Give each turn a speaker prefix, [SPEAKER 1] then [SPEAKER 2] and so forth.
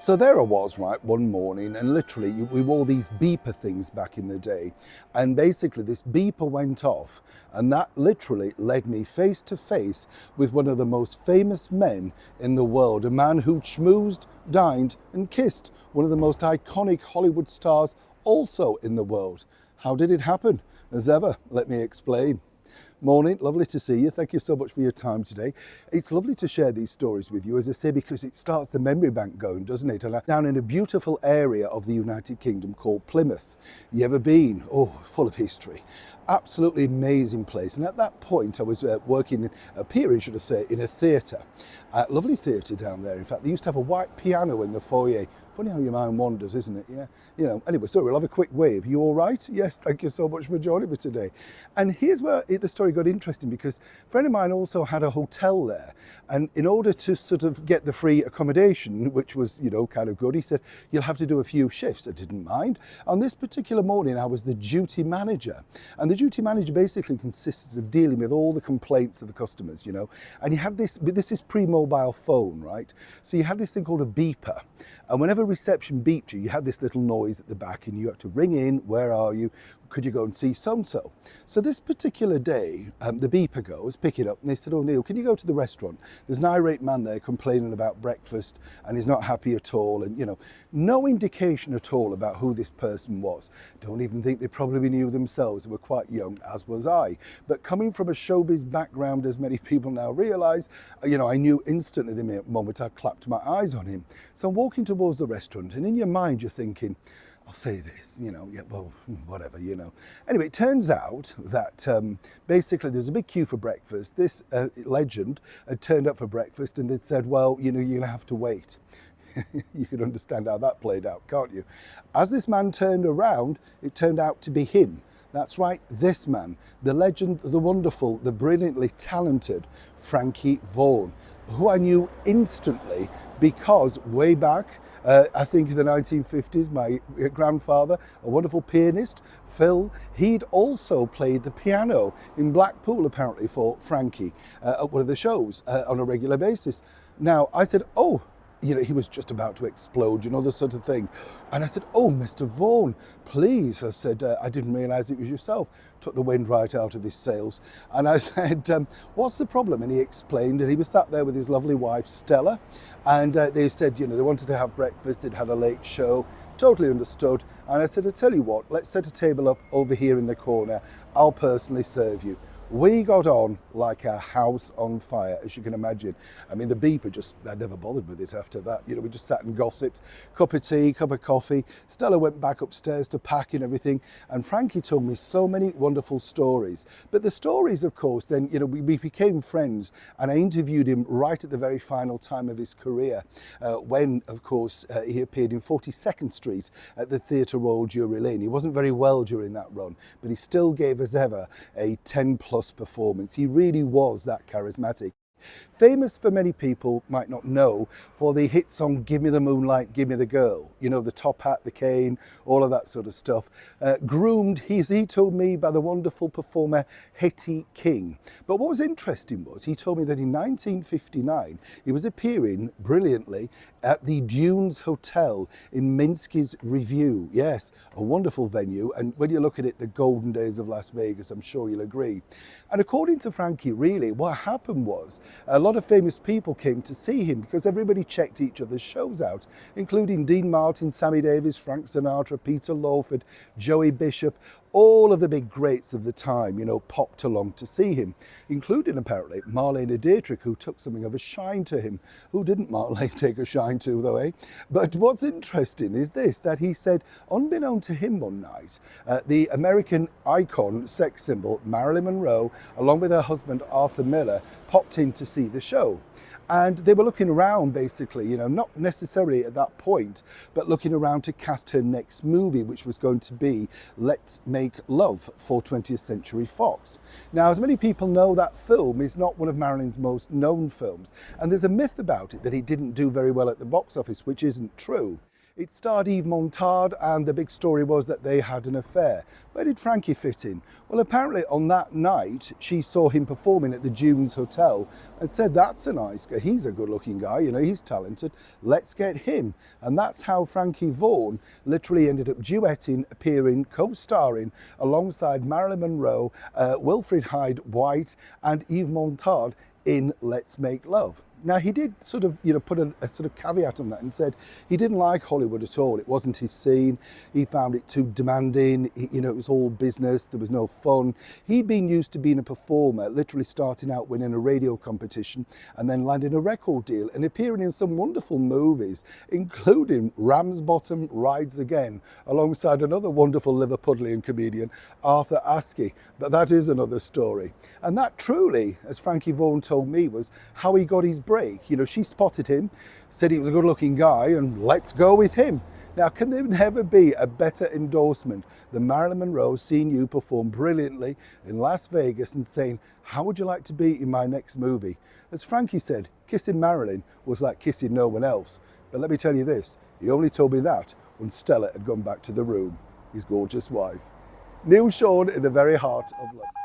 [SPEAKER 1] So there I was, right, one morning, and literally we wore these beeper things back in the day. And basically this beeper went off, and that literally led me face to face with one of the most famous men in the world, a man who schmoozed, dined, and kissed one of the most iconic Hollywood stars also in the world. How did it happen? As ever, let me explain. Morning, lovely to see you. Thank you so much for your time today. It's lovely to share these stories with you, as I say, because it starts the memory bank going, doesn't it? And I'm down in a beautiful area of the United Kingdom called Plymouth. You ever been? Oh, full of history. Absolutely amazing place. And at that point, I was working, appearing, should I say, in a theatre. Lovely theatre down there. In fact, they used to have a white piano in the foyer. Funny how your mind wanders, isn't it? Yeah. You know, anyway, so we'll have a quick wave. You all right? Yes, thank you so much for joining me today. And here's where the story got interesting, because a friend of mine also had a hotel there. And in order to sort of get the free accommodation, which was, you know, kind of good, he said, you'll have to do a few shifts. I didn't mind. On this particular morning, I was the duty manager. And the duty manager basically consisted of dealing with all the complaints of the customers, you know. And you had this is pre-mobile phone, right? So you had this thing called a beeper. And whenever reception beeped you, you had this little noise at the back and you had to ring in, where are you? Could you go and see so-and-so? So this particular day, the beeper goes, pick it up, and they said, oh, Neil, can you go to the restaurant? There's an irate man there complaining about breakfast and he's not happy at all. And, you know, no indication at all about who this person was. Don't even think they probably knew themselves. They were quite young, as was I. But coming from a showbiz background, as many people now realise, you know, I knew instantly the moment I clapped my eyes on him. So I'm walking towards the restaurant, and in your mind you're thinking, I'll say this, you know, yeah, well, whatever, you know. Anyway, it turns out that basically there's a big queue for breakfast. This legend had turned up for breakfast and they'd said, well, you know, you're going to have to wait. You can understand how that played out, can't you? As this man turned around, it turned out to be him. That's right, this man, the legend, the wonderful, the brilliantly talented Frankie Vaughan, who I knew instantly because way back, I think in the 1950s, my grandfather, a wonderful pianist, Phil, he'd also played the piano in Blackpool, apparently, for Frankie at one of the shows on a regular basis. Now, I said, oh, you know, he was just about to explode, you know, this sort of thing. And I said, oh, Mr. Vaughan, please. I said, I didn't realise it was yourself. Took the wind right out of his sails. And I said, what's the problem? And he explained, and he was sat there with his lovely wife, Stella. And they said, you know, they wanted to have breakfast. They'd had a late show. Totally understood. And I said, I tell you what, let's set a table up over here in the corner. I'll personally serve you. We got on like a house on fire, as you can imagine. I mean, the beeper just, I never bothered with it after that. You know, we just sat and gossiped, cup of tea, cup of coffee. Stella went back upstairs to pack and everything. And Frankie told me so many wonderful stories. But the stories, of course, then, you know, we became friends. And I interviewed him right at the very final time of his career, when, of course, he appeared in 42nd Street at the Theatre Royal Drury Lane. He wasn't very well during that run, but he still gave us ever a 10+ performance. He really was that charismatic. Famous for many people might not know for the hit song Give Me the Moonlight, Give Me the Girl, you know, the top hat, the cane, all of that sort of stuff. Groomed, he told me, by the wonderful performer Hetty King. But what was interesting was he told me that in 1959 he was appearing brilliantly at the Dunes Hotel in Minsky's Review. Yes, a wonderful venue, and when you look at it, the golden days of Las Vegas, I'm sure you'll agree. And according to Frankie, really what happened was a lot of famous people came to see him because everybody checked each other's shows out, including Dean Martin, Sammy Davis, Frank Sinatra, Peter Lawford, Joey Bishop. All of the big greats of the time, you know, popped along to see him, including apparently Marlene Dietrich, who took something of a shine to him. Who didn't Marlene take a shine to, though, eh? But what's interesting is this, that he said, unbeknown to him one night, the American icon, sex symbol, Marilyn Monroe, along with her husband, Arthur Miller, popped in to see the show. And they were looking around, basically, you know, not necessarily at that point, but looking around to cast her next movie, which was going to be Let's Make Love for 20th Century Fox. Now, as many people know, that film is not one of Marilyn's most known films. And there's a myth about it that it didn't do very well at the box office, which isn't true. It starred Yves Montand, and the big story was that they had an affair. Where did Frankie fit in? Well, apparently on that night, she saw him performing at the Dunes Hotel and said, that's a nice guy, he's a good looking guy, you know, he's talented, let's get him. And that's how Frankie Vaughan literally ended up duetting, appearing, co-starring alongside Marilyn Monroe, Wilfred Hyde White and Yves Montand in Let's Make Love. Now, he did sort of, put a sort of caveat on that and said he didn't like Hollywood at all. It wasn't his scene. He found it too demanding. It was all business. There was no fun. He'd been used to being a performer, literally starting out winning a radio competition and then landing a record deal and appearing in some wonderful movies, including Ramsbottom Rides Again, alongside another wonderful Liverpudlian comedian, Arthur Askey. But that is another story. And that truly, as Frankie Vaughan told me, was how he got his break. She spotted him, said he was a good looking guy, and let's go with him. Now, can there never be a better endorsement than Marilyn Monroe seeing you perform brilliantly in Las Vegas and saying, how would you like to be in my next movie? As Frankie said, kissing Marilyn was like kissing no one else. But let me tell you this, he only told me that when Stella had gone back to the room, his gorgeous wife. Neil Sean in the very heart of London.